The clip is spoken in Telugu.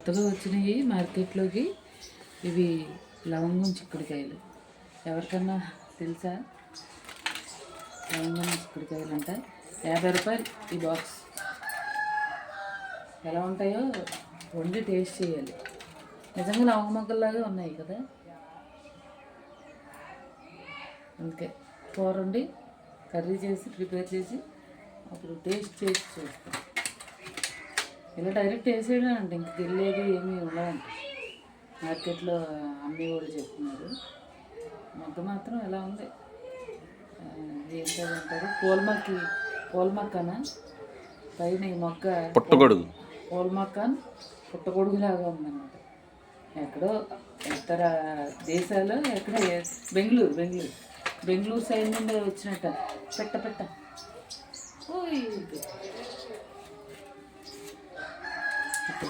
కొత్తగా వచ్చినాయి మార్కెట్లోకి. ఇవి లవంగం చిక్కుడుకాయలు. ఎవరికన్నా తెలుసా? లవంగం చిక్కుడుకాయలు అంట 50 రూపాయలు ఈ బాక్స్. ఎలా ఉంటాయో వండి టేస్ట్ చేయాలి. నిజంగా లవంగ మొగ్గల్లాగా ఉన్నాయి కదా. అందుకే కూర వండి కర్రీ చేసి ప్రిపేర్ చేసి అప్పుడు టేస్ట్ చేసి చూస్తాం. ఇలా డైరెక్ట్ వేసేయడం అంటే ఇంక తెలియదు ఏమీ ఉండదంట. మార్కెట్లో అమ్మే వాళ్ళు చెప్తున్నారు. మొగ్గ మాత్రం ఎలా ఉంది, ఏంటంటారు, పూలమక్కనా పైన ఈ మొగ్గ పుట్టగొడుగు, పూలమక్క పుట్టగొడుగులాగా ఉందన్నమాట. ఎక్కడో ఇతర దేశాలు, ఎక్కడ బెంగళూరు సైడ్ నుండి వచ్చినట్ట. పెట్ట ఓ